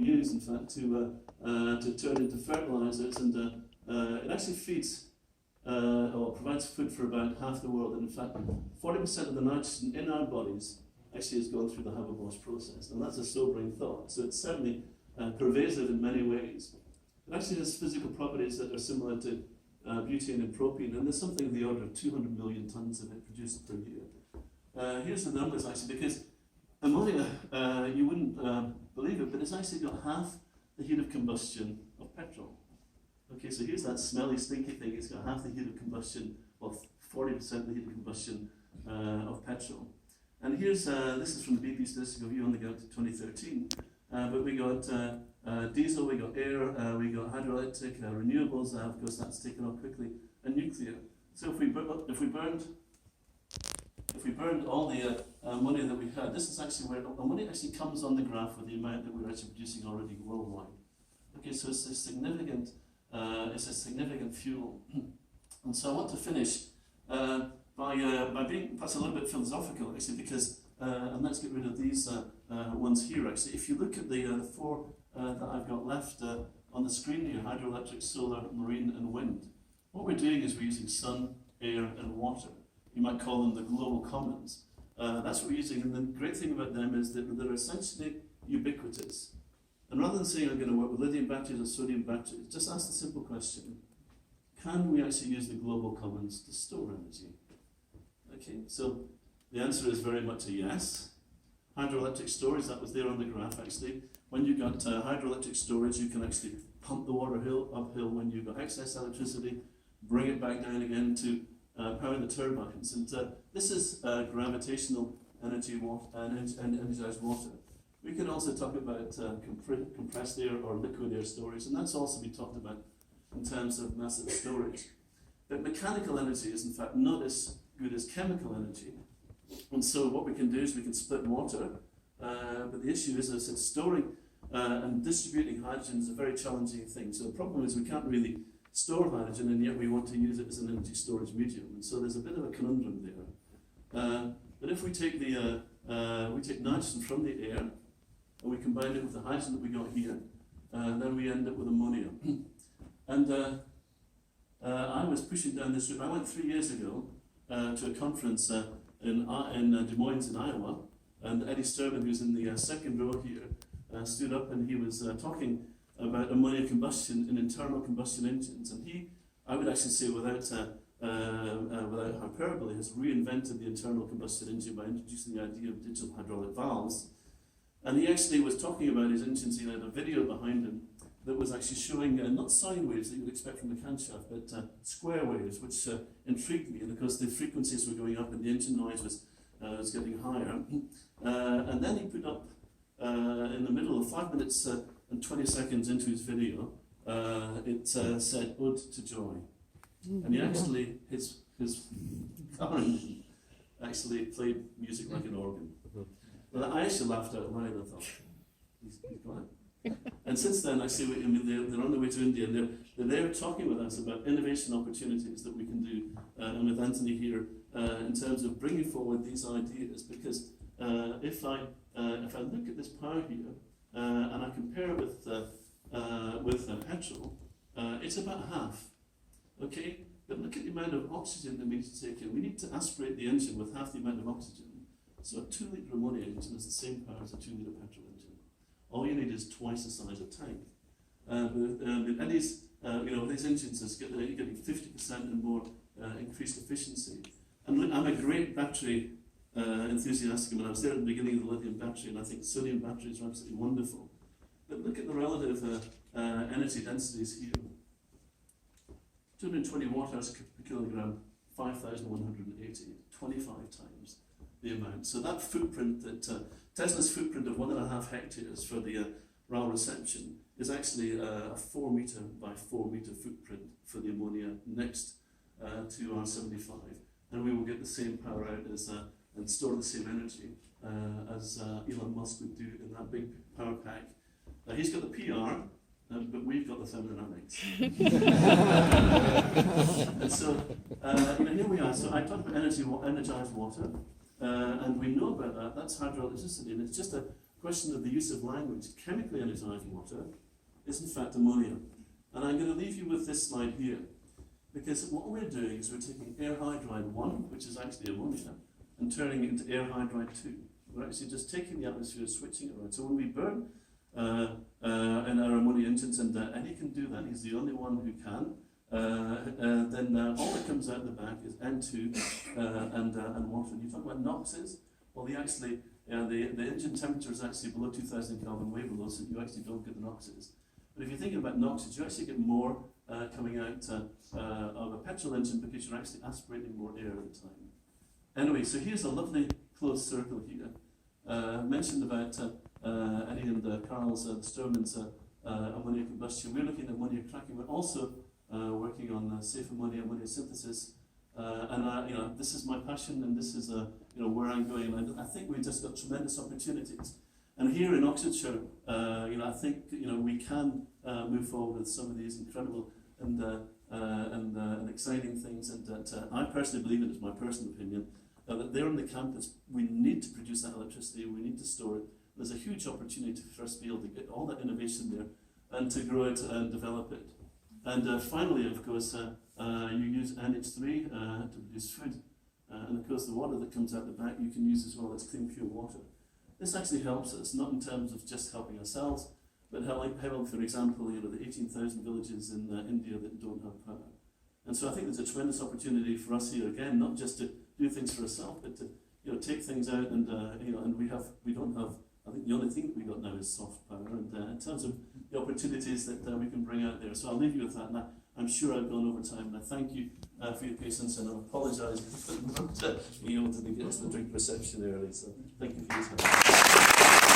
use, in fact, to turn into fertilizers, and it actually feeds or provides food for about half the world. And in fact, 40% of the nitrogen in our bodies actually has gone through the Haber-Bosch process. And that's a sobering thought. So it's certainly pervasive in many ways. It actually has physical properties that are similar to butane and propane, and there's something of the order of 200 million tons of it produced per year. Here's the numbers actually, because ammonia, you wouldn't believe it, but it's actually got half the heat of combustion of petrol. Okay, so here's that smelly, stinky thing. It's got half the heat of combustion, well, 40% of the heat of combustion of petrol. And here's, this is from the BP statistical view, only got to 2013. But we got diesel, we got air, we got hydroelectric, renewables, of course that's taken off quickly, and nuclear. So if we burned all the money that we had, this is actually where money actually comes on the graph with the amount that we're actually producing already worldwide. Okay, so it's a significant fuel. And so I want to finish by being perhaps a little bit philosophical, actually, because and let's get rid of these ones here. Actually, if you look at the four that I've got left on the screen here: hydroelectric, solar, marine, and wind. What we're doing is we're using sun, air, and water. You might call them the global commons. That's what we're using, and the great thing about them is that they're essentially ubiquitous. And rather than saying I'm going to work with lithium batteries or sodium batteries, just ask the simple question: can we actually use the global commons to store energy? Okay, so the answer is very much a yes. Hydroelectric storage, that was there on the graph actually. When you've got hydroelectric storage, you can actually pump the water uphill when you've got excess electricity, bring it back down again to power the turbines. And this is gravitational energy energized water. We can also talk about compressed air or liquid air storage, and that's also been talked about in terms of massive storage. But mechanical energy is in fact not as good as chemical energy. And so what we can do is we can split water, but the issue is that storing and distributing hydrogen is a very challenging thing. So the problem is we can't really store hydrogen, and yet we want to use it as an energy storage medium. And so there's a bit of a conundrum there. But if we take nitrogen from the air, and we combine it with the hydrogen that we got here, then we end up with ammonia. And I was pushing down this route. I went 3 years ago to a conference in Des Moines in Iowa, and Eddie Sturman, who's in the second row here, stood up and he was talking about ammonia combustion in internal combustion engines. And he, I would actually say without hyperbole, has reinvented the internal combustion engine by introducing the idea of digital hydraulic valves. And he actually was talking about his engines. He had a video behind him that was actually showing not sine waves that you would expect from the camshaft, but square waves, which intrigued me. And of course, the frequencies were going up and the engine noise was getting higher. And then he put up, in the middle of 5 minutes and 20 seconds into his video, it said, "Ode to Joy." And he actually, his car engine actually played music like an organ. Well, I actually laughed out loud. I thought, he's got it. And since then, actually, they're on their way to India, and they're there talking with us about innovation opportunities that we can do, and with Anthony here, in terms of bringing forward these ideas. Because if I look at this power here, and I compare it with petrol, it's about half. Okay, but look at the amount of oxygen that we need to take in. We need to aspirate the engine with half the amount of oxygen. So a 2-litre ammonia engine has the same power as a 2-litre petrol engine. All you need is twice the size of tank. But Eddie's, with his engines, you're getting 50% and more increased efficiency. And look, I'm a great battery enthusiast. I was there at the beginning of the lithium battery, and I think sodium batteries are absolutely wonderful. But look at the relative energy densities here. 220 watt-hours per kilogram, 5,180, 25 times the amount. So that footprint, that Tesla's footprint of 1.5 hectares for the RAL reception is actually a 4 meter by 4 meter footprint for the ammonia next to R75. And we will get the same power out as and store the same energy as Elon Musk would do in that big power pack. He's got the PR, but we've got the thermodynamics. And so, here we are. So I talked about energized water, and we know about that. That's hydroelectricity, and it's just a question of the use of language chemically energized water is in fact ammonia. And I'm going to leave you with this slide here, because what we're doing is we're taking air hydride 1, which is actually ammonia, and turning it into air hydride 2. We're actually just taking the atmosphere, switching it around. So when we burn in our ammonia engines, and he can do that, he's the only one who can, then all that comes out the back is N2 and water. And you talk about NOxes, well, the engine temperature is actually below 2000 Kelvin, way below, so you actually don't get the NOxes. But if you're thinking about NOxes, you actually get more coming out of a petrol engine because you're actually aspirating more air at the time. Anyway, so here's a lovely closed circle here. Mentioned about Eddie and Carl's, Sturman's ammonia combustion. We're looking at ammonia cracking. We're also working on safe ammonia synthesis. And this is my passion, and this is where I'm going. And I think we've just got tremendous opportunities. And here in Oxfordshire, I think we can move forward with some of these incredible and exciting things. And that I personally believe, and it's my personal opinion, that there on the campus we need to produce that electricity. We need to store it. There's a huge opportunity for us to be able to get all that innovation there and to grow it and develop it. And finally, of course, you use NH3 to produce food. And of course, the water that comes out the back you can use as well as clean, pure water. This actually helps us, not in terms of just helping ourselves, but helping, for example, the 18,000 villages in India that don't have power. And so I think there's a tremendous opportunity for us here, again, not just to do things for ourselves, but to take things out and and we don't have. I think the only thing that we got now is soft power, and in terms of the opportunities that we can bring out there. So I'll leave you with that, and I'm sure I've gone over time, and I thank you for your patience, and I apologise for not being able to get to the drink reception early. So thank you for your time.